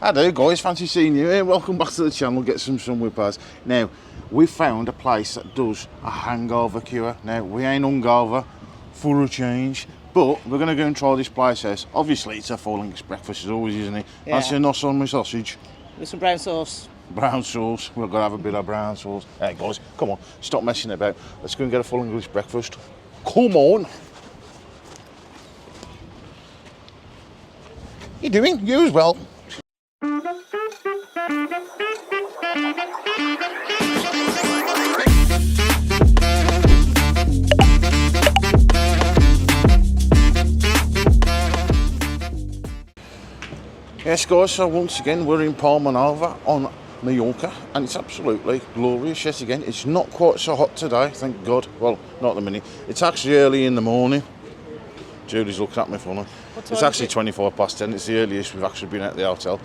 Hi there guys, fancy seeing you here. Welcome back to the channel, Get Some Sun with Paz. Now, we found a place that does a hangover cure. Now, we ain't hungover for a change, but we're going to go and try this place out. Obviously, it's a full English breakfast as always, isn't it? Yeah. That's a nos on my sausage. With some brown sauce. Brown sauce, we're going to have a bit of brown sauce. Hey guys, come on, stop messing about. Let's go and get a full English breakfast. Come on. You doing? You as well. Yes guys, so once again we're in Palma Nova on Majorca and it's absolutely glorious yet again. It's not quite so hot today, thank God. Well, not at the minute. It's actually early in the morning. Julie's looking at me funny. It's actually 10:25. It's the earliest we've actually been at the hotel.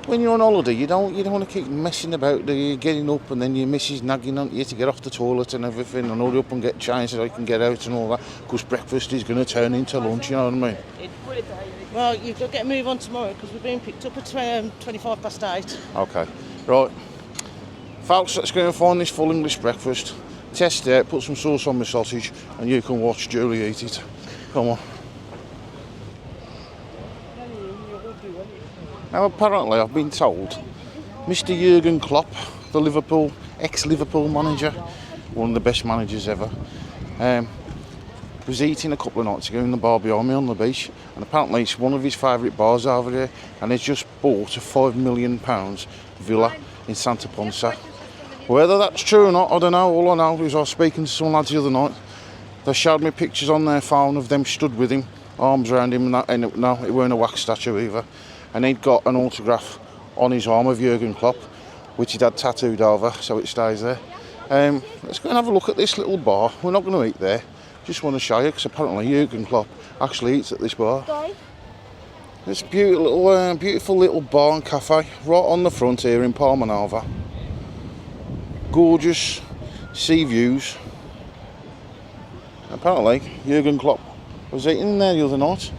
When you're on holiday, you don't want to keep messing about, do you? Getting up and then your missus nagging on you to get off the toilet and everything and hurry up and get changed so I can get out and all that, because breakfast is going to turn into lunch, you know what I mean? Well, you've got to get a move on tomorrow because we're being picked up at 8:25. Okay, right. Folks, let's go and find this full English breakfast, test it, put some sauce on my sausage and you can watch Julie eat it. Come on. Now apparently I've been told Mr. Jurgen Klopp, the ex-Liverpool manager, one of the best managers ever, was eating a couple of nights ago in the bar behind me on the beach, and apparently it's one of his favourite bars over there, and he's just bought a £5 million villa in Santa Ponsa. Whether that's true or not, I don't know. All I know is I was speaking to some lads the other night. They showed me pictures on their phone of them stood with him, arms around him, and that, and no, it weren't a wax statue either. And he'd got an autograph on his arm of Jurgen Klopp, which he'd had tattooed over, so it stays there. Let's go and have a look at this little bar. We're not going to eat there. Just want to show you, because apparently Jurgen Klopp actually eats at this bar. It's a beautiful little bar and cafe right on the front here in Palma Nova. Gorgeous sea views. Apparently Jurgen Klopp was eating there the other night.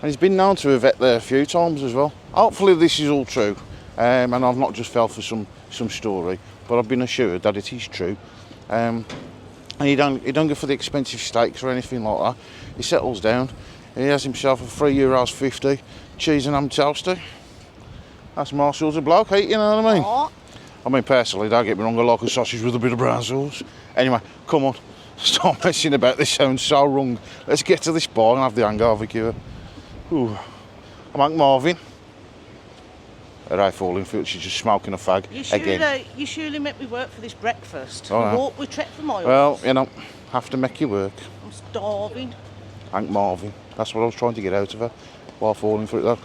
And he's been known to have ate there a few times as well. Hopefully this is all true, and I've not just fell for some story, but I've been assured that it is true. And he don't go for the expensive steaks or anything like that. He settles down. He has himself a €3.50 cheese and ham toasty. That's my sort of bloke, you know what I mean? What? I mean, personally, don't get me wrong, I like a sausage with a bit of brown sauce. Anyway, come on, stop messing about. This sounds so wrong. Let's get to this bar and have the hangover cure. Ooh, I'm Hank Marvin. Her eye falling for it, she's just smoking a fag again. You surely make me work for this breakfast. Oh, We trek for miles. Well, you know, have to make you work. I'm starving. Hank Marvin. That's what I was trying to get out of her while falling for it though.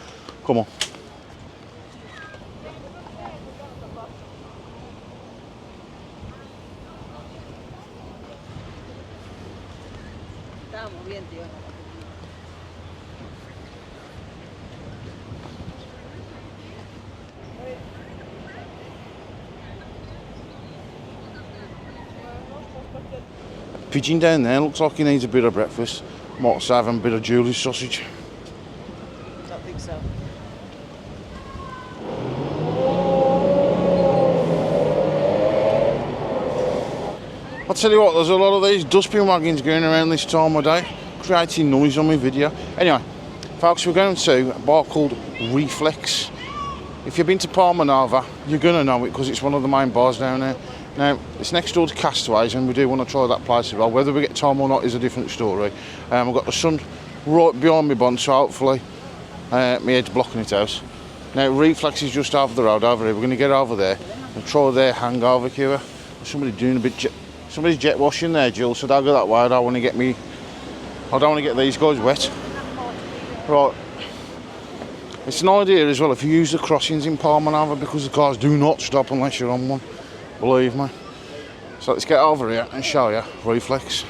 Come on. Pigeon down there looks like he needs a bit of breakfast. Might also have a bit of Julie's sausage. I don't think so. I'll tell you what, there's a lot of these dustbin wagons going around this time of day, creating noise on my video. Anyway, folks, we're going to a bar called REFLEX. If you've been to Palma Nova, you're going to know it because it's one of the main bars down there. Now, it's next door to Castaways and we do want to try that place as well. Whether we get time or not is a different story. I've got the sun right behind me bun, so hopefully my head's blocking it out. Now, REFLEX is just over the road over here. We're going to get over there and try their hangover cure. Somebody's doing a bit somebody's jet washing there, Jill, so don't go that way. I don't want to get these guys wet. Right. It's an idea as well if you use the crossings in Palma Nova, because the cars do not stop unless you're on one. Believe me. So let's get over here and show you REFLEX.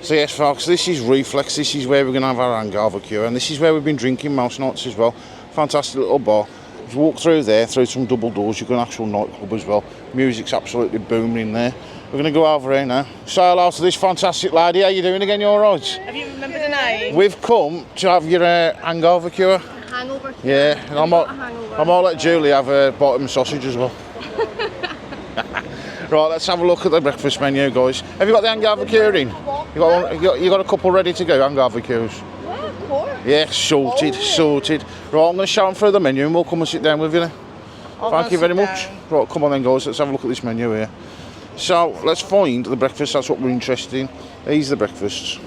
So yes folks, this is REFLEX. This is where we're going to have our hangover cure, and this is where we've been drinking most nights as well. Fantastic little bar. If you walk through there, through some double doors, you've got an actual nightclub as well. Music's absolutely booming in there. We're going to go over here now. Say hello to this fantastic lady. How you doing again? You all right? Have you remembered the name? We've come to have your hangover cure. hangover. Yeah, and I might let Julie have a bottom sausage as well. Right, let's have a look at the breakfast menu, guys. Have you got the Angavacure in? You got a couple ready to go, Angavacures? Yeah, of course. Yeah, sorted. Right, I'm going to show them through the menu and we'll come and sit down with you then. Thank you very much. Right, come on then, guys, let's have a look at this menu here. So, let's find the breakfast, that's what we're interested in. These are the breakfasts.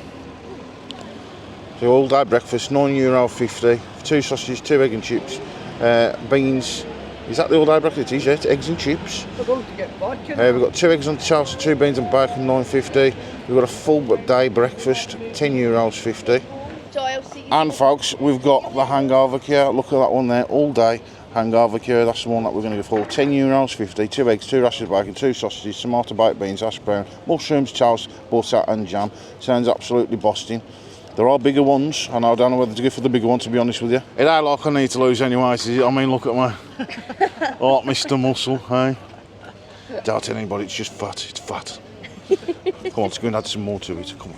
The all-day breakfast, €9.50, 2 sausages, 2 egg and chips, beans. Is that the all-day breakfast? It is, yeah, it's eggs and chips. We're going to get vodka. We've got 2 eggs on toast, 2 beans and bacon, €9.50. We've got a full day breakfast, €10.50. And folks, we've got the hangover cure. Look at that one there, all day hangover cure. That's the one that we're going to go for. €10.50, 2 eggs, 2 rashers of bacon, 2 sausages, tomato baked beans, hash brown, mushrooms, toast, butter and jam. Sounds absolutely busting. There are bigger ones, and I don't know whether to go for the bigger one, to be honest with you. It ain't like I need to lose any weight, is it? I mean, look at my, like Mr. Muscle, hey? Don't tell anybody, it's just fat, it's fat. Come on, let's go and add some more to it, come on.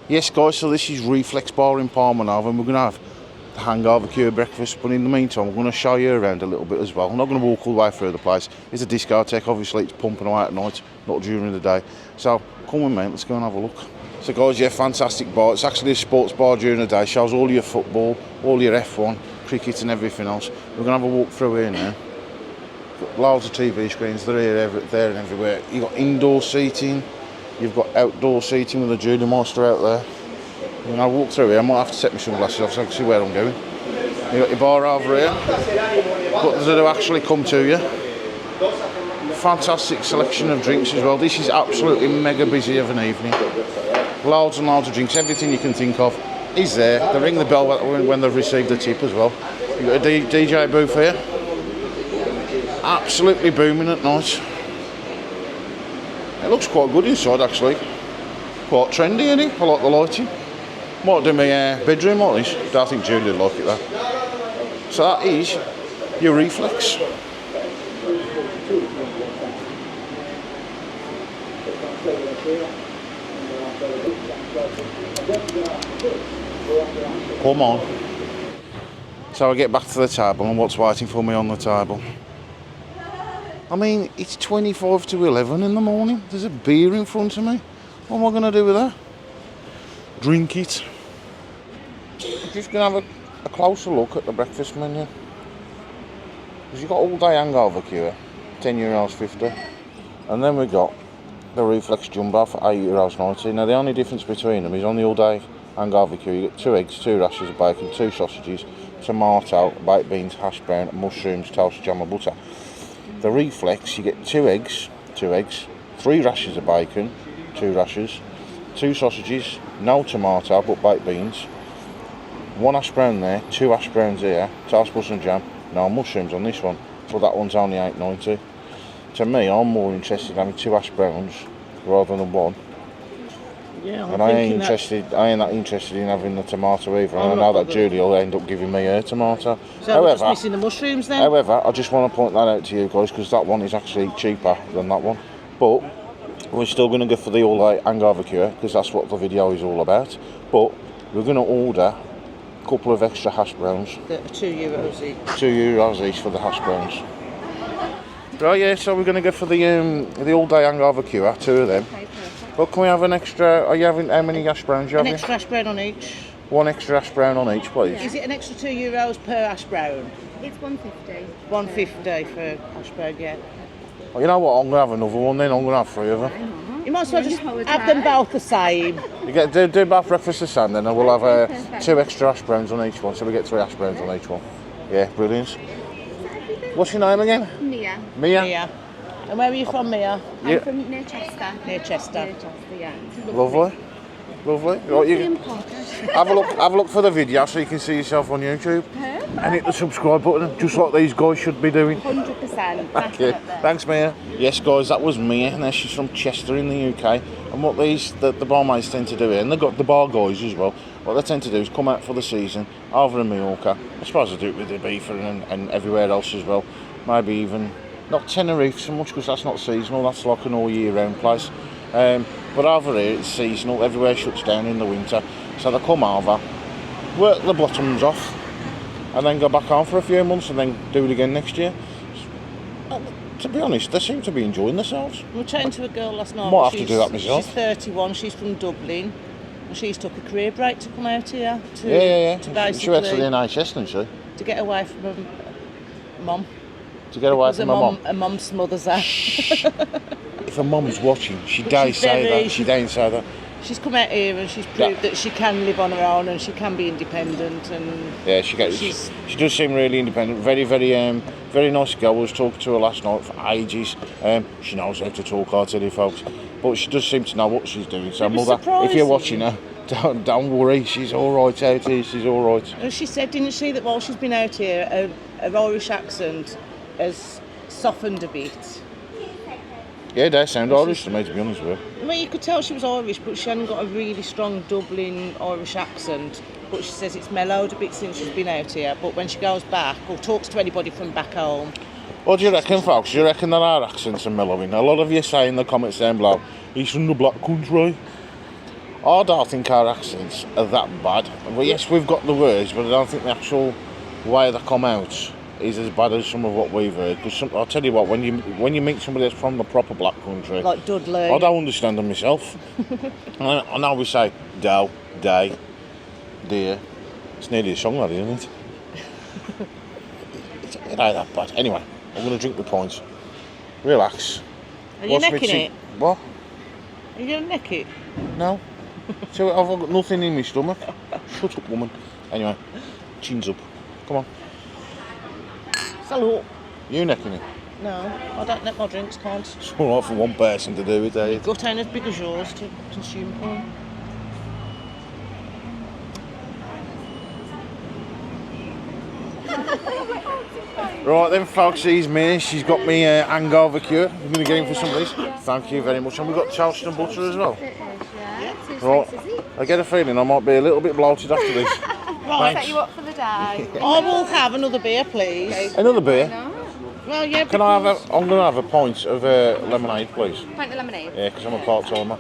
Yes, guys, so this is REFLEX Bar in Palma Nova, and we're going to have the hangover cure breakfast, but in the meantime we're going to show you around a little bit as well. I'm not going to walk all the way through the place. It's a discotheque, obviously it's pumping away at night, not during the day. So come with me, let's go and have a look. So guys, yeah, fantastic bar. It's actually a sports bar during the day. Shows all your football, all your F1, cricket and everything else. We're going to have a walk through here now. Got loads of TV screens, they're here, there and everywhere. You've got indoor seating, you've got outdoor seating with a Julie Master out there. When I walk through here, I might have to take my sunglasses off so I can see where I'm going. You've got your bar over here, but they do actually come to you. Fantastic selection of drinks as well. This is absolutely mega busy of an evening. Loads and loads of drinks, everything you can think of is there. They ring the bell when they've received the tip as well. You've got a DJ booth here. Absolutely booming at night. It looks quite good inside actually. Quite trendy, isn't it? I like the lighting. Might do my bedroom like this. Don't think Julie would like it though. So that is your REFLEX. Come on. So I get back to the table and what's waiting for me on the table? I mean, it's 25 to 11 in the morning. There's a beer in front of me. What am I going to do with that? Drink it. I'm just going to have a closer look at the breakfast menu. Because you've got all day hangover cure, €10.50. And then we've got the REFLEX Jumbo for €8.90. Now the only difference between them is on the all day hangover cure you get 2 eggs, 2 rashers of bacon, 2 sausages, tomato, baked beans, hash brown, mushrooms, toast, jam and butter. The REFLEX you get 2 eggs, 3 rashers of bacon, 2 rashers, 2 sausages, no tomato but baked beans, 1 hash brown there, 2 hash browns here, toast, butter and jam, no mushrooms on this one, so that one's only €8.90. To me, I'm more interested in having 2 hash browns rather than 1. Yeah, and I ain't that interested in having the tomato either. And I know that Julie will end up giving me her tomato. So we're just missing the mushrooms then? However, I just want to point that out to you guys because that one is actually cheaper than that one. But we're still going to go for the all-day hangover cure because that's what the video is all about. But we're going to order a couple of extra hash browns. €2 each. €2 each for the hash browns. Right, yeah, so we're going to go for the all-day hangover cure, 2 of them. Okay, perfect. But can we have an extra, are you having, how many hash browns are you having? An extra hash brown on each. 1 extra hash brown on each, please. Is it an extra €2 per hash brown? It's $1.50. $1.50 for hash brown, yeah. Well, you know what, I'm going to have another one then, I'm going to have 3 of them. You might as well just have them both the same. You get do both breakfast the same then, and we'll have 2 extra hash browns on each one, so we get 3 hash browns on each one. Yeah, brilliant. What's your name again? Mia. Mia. And where are you from, Mia? I'm from near Chester. Near Chester. Near Chester, yeah. Lovely. Right, you have a look for the video so you can see yourself on YouTube. And hit the subscribe button, just like these guys should be doing. 100%. Okay. Thanks, Mia. Yes, guys, that was Mia. Now she's from Chester in the UK. And what the barmaids tend to do here, and they've got the bar guys as well, what they tend to do is come out for the season over in Majorca. I suppose they do it with Ibiza and everywhere else as well. Maybe even, not Tenerife so much because that's not seasonal, that's like an all year round place. But over here it's seasonal, everywhere shuts down in the winter. So they come over, work the bottoms off, and then go back on for a few months and then do it again next year. To be honest, they seem to be enjoying themselves. We were chatting to a girl last night. Might have to do that myself. She's 31, she's from Dublin, and she's took a career break to come out here to, Yeah. to basically She works for the NHS, doesn't she? to get away from her mum. To get away from her mum. Her mum smothers her. If her mum's watching, she don't say that. She don't say that. She's come out here and she's proved that she can live on her own and she can be independent. And yeah, she does seem really independent. Very, very nice girl. I was talking to her last night for ages. She knows how to talk, I tell you, folks. But she does seem to know what she's doing. So, mother, if you're watching her, don't worry. She's all right out here. She's all right. And she said, didn't she, that while she's been out here, her Irish accent has softened a bit. Yeah, they sound Irish to me, to be honest with you. I mean, you could tell she was Irish, but she hadn't got a really strong Dublin Irish accent. But she says it's mellowed a bit since she's been out here. But when she goes back or talks to anybody from back home... What do you reckon, folks? Do you reckon that our accents are mellowing? A lot of you say in the comments down below, he's from the black country. I don't think our accents are that bad. Well, yes, we've got the words, but I don't think the actual way they come out is as bad as some of what we've heard. Because I'll tell you what, when you meet somebody that's from the proper black country, like Dudley, I don't understand them myself. I know we say dow, day, dear. It's nearly a song, that isn't it? It ain't that bad. Anyway, I'm going to drink the points. Relax. Are you necking it? What? Are you going to neck it? No. So I've got nothing in my stomach. Shut up, woman. Anyway, chins up. Come on. Salute. You necking it? No, I don't neck my drinks, can't. It's all right for one person to do it, eh? Gut ain't as big as yours to consume porn. Right then, folks, she's me. She's got me hangover cure. I'm going to get in for some of these. Thank you very much. And we've got toast and butter as well. Right. I get a feeling I might be a little bit bloated after this. Right. Set you up for the day. I will have another beer, please. Another beer? Well, yeah. Can I have I'm going to have a pint of lemonade, please. Pint of lemonade. Yeah, because I'm a part-timer.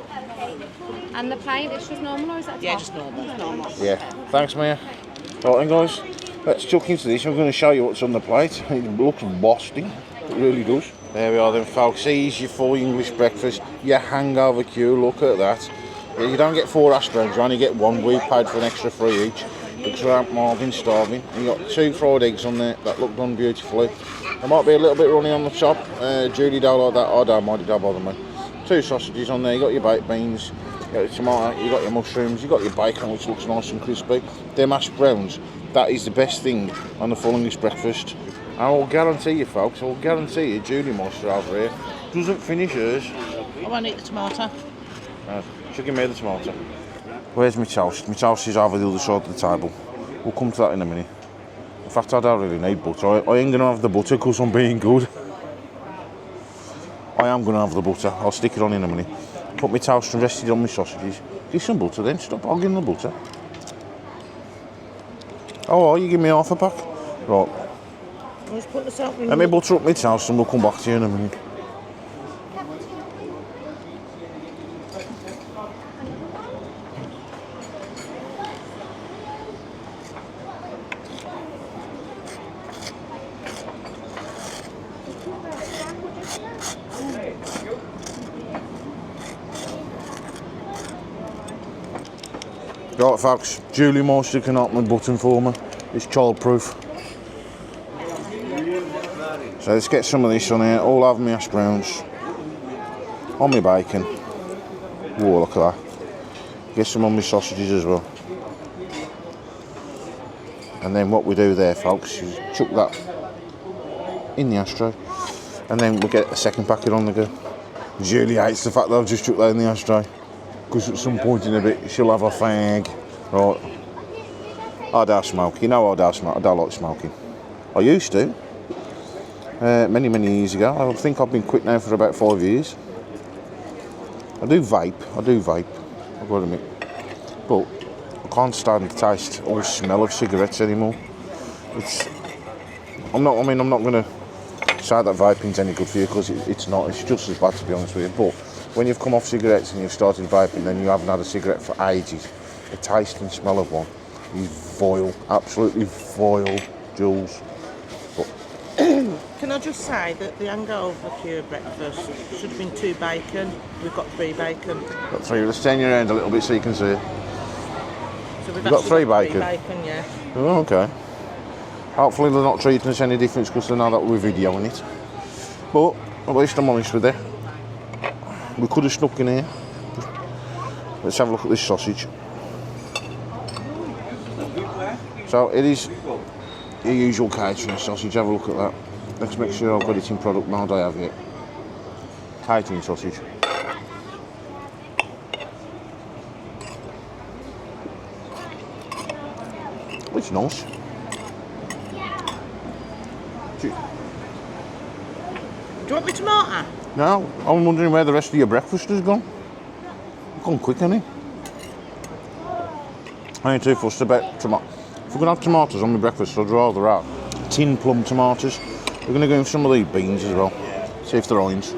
And the pint is just normal, or is that Yeah, top? just normal. Just normal. Yeah. Thanks, Mia. Right then, guys. Let's chuck into this. I'm going to show you what's on the plate. It looks bossy. It really does. There we are then, folks. Here's your full English breakfast. Your hangover queue. Look at that. You don't get 4 hash browns, you only get 1. We paid for an extra 3 each. Looks like Marvin starving. You got 2 fried eggs on there that look done beautifully. There might be a little bit runny on the top. Julie don't like that. I don't mind it, don't bother me. 2 sausages on there. You got your baked beans. You got your tomato. You got your mushrooms. You got your bacon, which looks nice and crispy. They're mashed browns. That is the best thing on the full English breakfast. I will guarantee you, folks. I will guarantee you, Julie Monster over here doesn't finish hers. I won't eat the tomato. She'll give me the tomato. Where's my toast? My toast is over the other side of the table. We'll come to that in a minute. In fact, I don't really need butter. I ain't going to have the butter because I'm being good. I am going to have the butter. I'll stick it on in a minute. Put my toast and rested on my sausages. Give some butter then. Stop hogging the butter. Oh, you give me half a pack? Right. I'll just put this out. Let me butter up my toast and we'll come back to you in a minute. Right, folks, Julie Monster can open my button for me. It's child-proof. So let's get some of this on here. All over my hash browns. On my bacon. Whoa, look at that. Get some on my sausages as well. And then what we do there, folks, is chuck that in the ashtray. And then we'll get a second packet on the go. Julie hates the fact that I've just chucked that in the ashtray. Because at some point in a bit she'll have a fag. Right. I don't smoke. You know I don't smoke. I don't like smoking. I used to. Many years ago. I think I've been quit now for about 5 years. I do vape. I've got to admit. But I can't stand the taste or the smell of cigarettes anymore. I'm not going to say that vaping's any good for you, because it's not. It's just as bad, to be honest with you. But when you've come off cigarettes and you've started vaping, then you haven't had a cigarette for ages, the taste and smell of one is vile, absolutely vile, Jules. But Can I just say that the hangover cure breakfast should have been 2 bacon. We've got 3 bacon. got 3. Let's turn your hand a little bit so you can see it. So we've You've got actually 3 bacon? 3 bacon, yeah. Oh, okay. Hopefully they're not treating us any difference, because they know that we're videoing it. But at least I'm honest with you. We could have snuck in here. Let's have a look at this sausage. So it is your usual catering sausage. Have a look at that. Let's make sure I've got it in product mode. I have it. Catering sausage. It's nice. Do you want me tomato? No, I'm wondering where the rest of your breakfast has gone. Gone quick, hasn't it? I ain't too fussed about tomato. If we're going to have tomatoes on my breakfast, I'd rather have tin plum tomatoes. We're going to go with some of these beans as well. See if they're orange.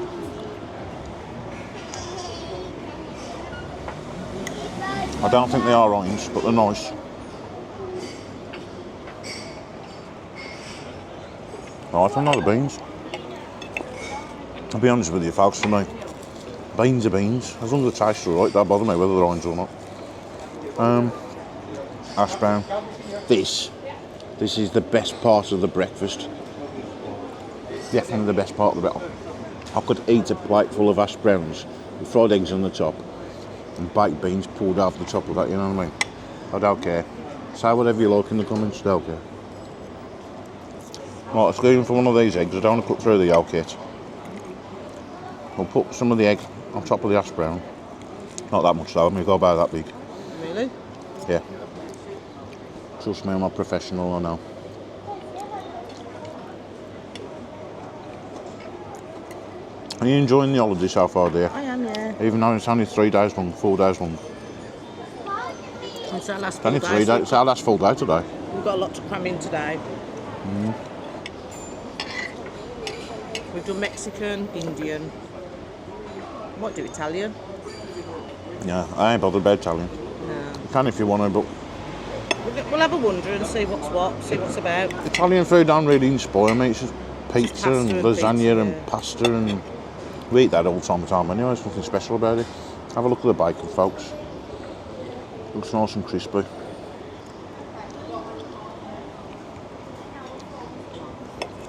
I don't think they are orange, but they're nice. Right, I know the beans. I'll be honest with you, folks, for me, beans are beans. As long as the taste are right, don't bother me whether they're orange or not. Hash brown. This is the best part of the breakfast. Definitely the best part of the breakfast. I could eat a plate full of hash browns with fried eggs on the top and baked beans poured over the top of that, you know what I mean? I don't care. Say whatever you like in the comments, I don't care. Right, let's go in for one of these eggs. I don't want to cut through the yolk yet. We'll put some of the egg on top of the hash brown. Not that much though, I mean, go about that big. Really? Yeah. Trust me, I'm a professional, I know. Are you enjoying the holiday so far, dear? I am, yeah. Even though it's only 3 days long, 4 days long. It's our last It's only full 3 day, days. It's our last full day today. We've got a lot to cram in today. We've done Mexican, Indian. Might do Italian. Yeah, I ain't bothered about Italian. No. You can if you want to, but We'll have a wander and see what's what, see what's about. Italian food don't really inspire me. It's just pizza pasta and and lasagna pizza, and yeah. pasta, and we eat that all the time anyway. There's nothing special about it. Have a look at the bacon, folks. Looks nice and crispy.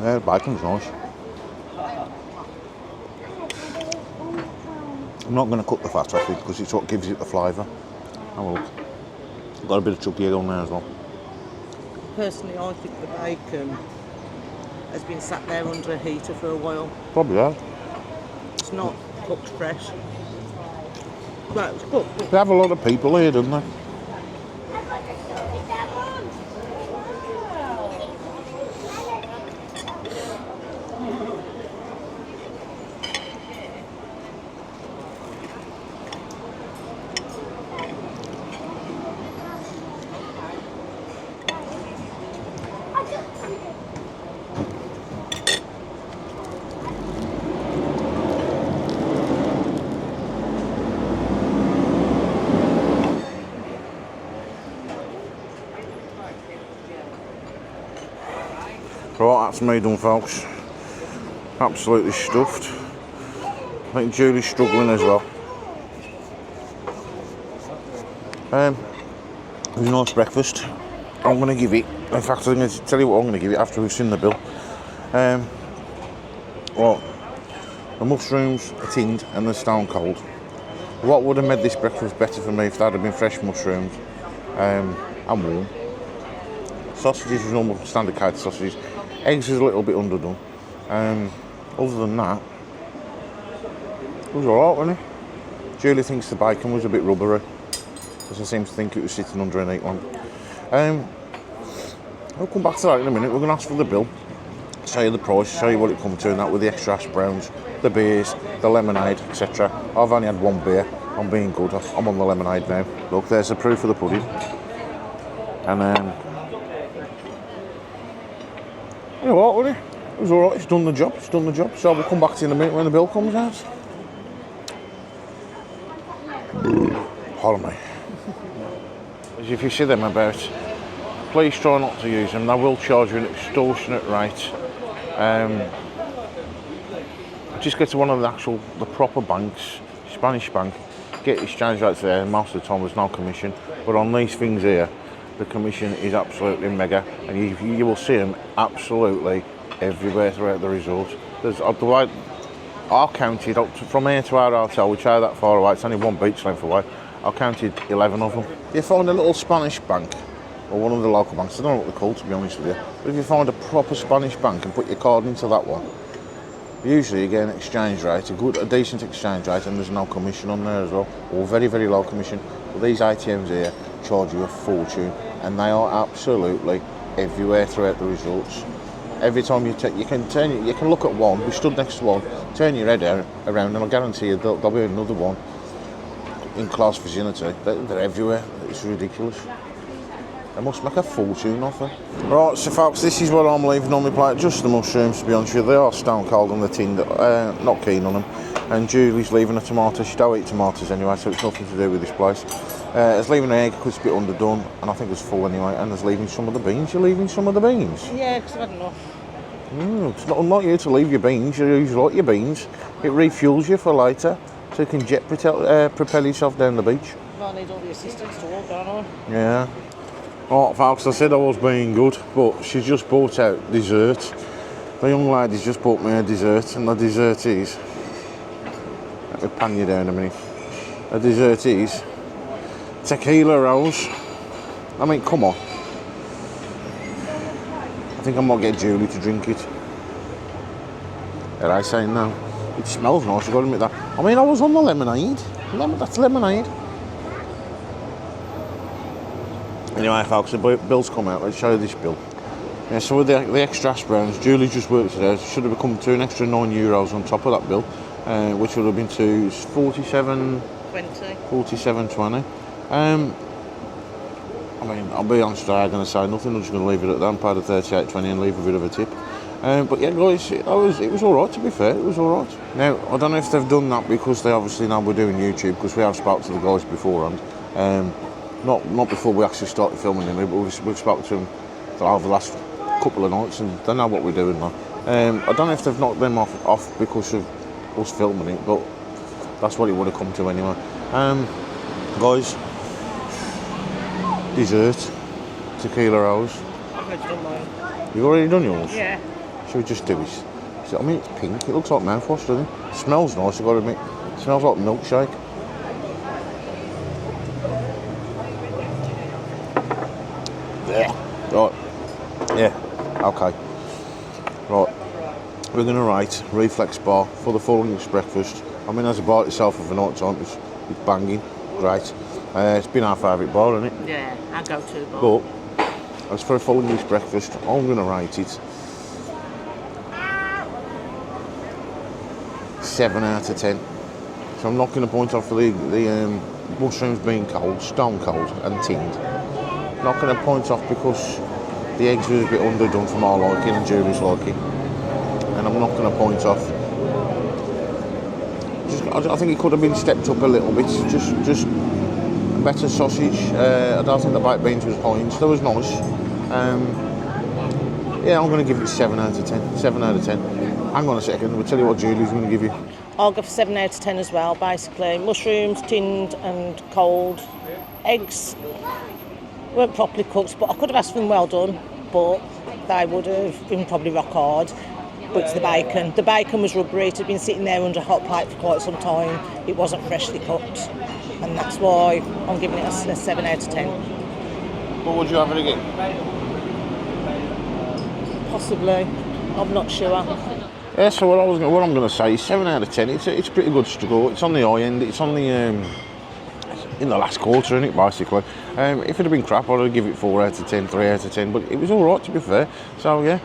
Yeah, the bacon's nice. I'm not going to cut the fat off it because it's what gives it the flavour. Have a look. Got a bit of chucky egg on there as well. Personally, I think the bacon has been sat there under a heater for a while. Probably has. It's not cooked fresh. Well, it's cooked. They have a lot of people here, don't they? Right, that's me done, folks. Absolutely stuffed. I think Julie's struggling as well. It was a nice breakfast. I'm going to give it, in fact I'm going to tell you what I'm going to give it after we've seen the bill. Well, the mushrooms are tinned and they're stone cold. What would have made this breakfast better for me if that had been fresh mushrooms and warm. Sausages was normal standard kind of sausages. Eggs is a little bit underdone. Other than that, it was alright, wasn't it? Julie thinks the bacon was a bit rubbery, because I seem to think it was sitting under a neat one. I'll come back to that in a minute. We're going to ask for the bill, show you the price, show you what it comes to, and that with the extra hash browns, the beers, the lemonade, etc. I've only had one beer. I'm being good. I'm on the lemonade now. Look, there's the proof of the pudding. And you know what, wasn't it? It was alright, it's done the job, So we'll come back to you in a minute when the bill comes out. Pardon me. As if you see them about, please try not to use them. They will charge you an extortionate rate. Just get to one of the proper banks, Spanish bank, get exchange rates there. Most of the time there's no commission, but on these things here, the commission is absolutely mega, and you will see them absolutely everywhere throughout the resort. There's the way I counted up from here to our hotel, which ain't that far away. It's only one beach length away. I counted 11 of them. You find a little Spanish bank, or one of the local banks. I don't know what they're called, to be honest with you. But if you find a proper Spanish bank and put your card into that one, usually you get an exchange rate, a decent exchange rate, and there's no commission on there as well, or very, very low commission. But these ATMs here charge you a fortune, and they are absolutely everywhere throughout the resorts. Every time you can look at one, we stood next to one, turn your head around, and I guarantee you there'll be another one in close vicinity. They're everywhere. It's ridiculous. They must make a fortune off it. Right, so folks, this is what I'm leaving on my plate. Just the mushrooms, to be honest with you. They are stone cold on the tin. Not keen on them. And Julie's leaving a tomato. She don't eat tomatoes anyway, so it's nothing to do with this place. It's leaving an egg because it's a bit underdone, and I think it's full anyway. And there's leaving some of the beans. You're leaving some of the beans? Yeah, because I've had enough. It's not unlike you to leave your beans. You usually like your beans. It refuels you for later, so you can propel yourself down the beach. Well, I need all the assistance to walk, don't I? Yeah. Right, folks, I said I was being good, but she's just brought out dessert. The young lady's just bought me a dessert, and the dessert is... Let me pan you down a minute. The dessert is tequila rose. I mean, come on. I think I might get Julie to drink it. Are I saying no? It smells nice, I've got to admit that. I mean, I was on the lemonade. That's lemonade. Anyway, folks, the bill's come out. Let's show you this bill. Yeah, so with the extra hash browns, Julie just worked it out. It should have come to an extra €9 on top of that bill, which would have been to 47.20. I mean, I'll be honest, I'm going to say nothing. I'm just going to leave it at that and pay the 38.20 and leave a bit of a tip. But yeah, guys, it was all right. To be fair, it was all right. Now, I don't know if they've done that because they obviously know we're doing YouTube, because we have spoken to the guys beforehand. Not before we actually started filming them, but we've spoken to them over the last couple of nights, and they know what we're doing now. I don't know if they've knocked them off because of us filming it, but that's what it would have come to anyway. Guys, dessert, tequila rose. I've already done mine. You've already done yours? Yeah. Should we just do it? I mean, it's pink. It looks like mouthwash, doesn't it? It smells nice, I've got to admit. It smells like milkshake. Yeah. Right. Yeah. Okay. Right. We're going to rate REFLEX Bar for the full English breakfast. I mean, as a bar itself of the night time, it's banging. Great. It's been our favourite bar, isn't it? Yeah, our go-to bar. But as for a full English breakfast, I'm going to rate it 7 out of 10. So I'm not going to point off for the mushrooms being cold, stone cold and tinned. Not going to point off because the eggs were a bit underdone for my liking and Julie's liking. And I'm not going to point off. I think it could have been stepped up a little bit. Just better sausage. I don't think the baked beans was Heinz. That was nice. Yeah, I'm going to give it 7 out of 10. 7 out of 10. Hang on a second. We'll tell you what Julie's going to give you. I'll go for 7 out of 10 as well, basically. Mushrooms, tinned and cold. Eggs weren't properly cooked, but I could have asked for them well done, but they would have been probably rock hard. But it's the bacon. The bacon was rubbery. It had been sitting there under a hot plate for quite some time. It wasn't freshly cooked. And that's why I'm giving it a 7 out of 10. What would you have it again? Possibly. I'm not sure. Yeah, so what I'm going to say is 7 out of 10. It's a pretty good score. It's on the high end. It's on the in the last quarter, isn't it, basically? If it had been crap, I'd give it 4 out of 10, 3 out of 10. But it was all right, to be fair. So yeah,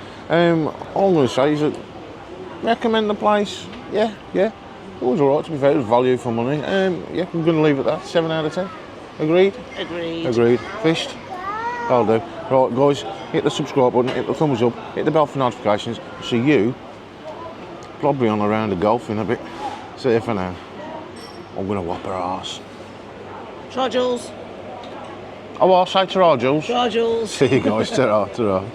all I'm going to say is that recommend the place. Yeah. It was all right, to be fair. It was value for money. Yeah, I'm going to leave it at that. 7 out of 10. Agreed? Agreed. Fished? I'll do. Right, guys, hit the subscribe button, hit the thumbs up, hit the bell for notifications. See you probably on a round of golf in a bit. See you for now. I'm gonna whop her ass. Try, Jules. Oh, I'll say ta-ra, Jules. Try, Jules. See you guys, ta-ra, ta-ra.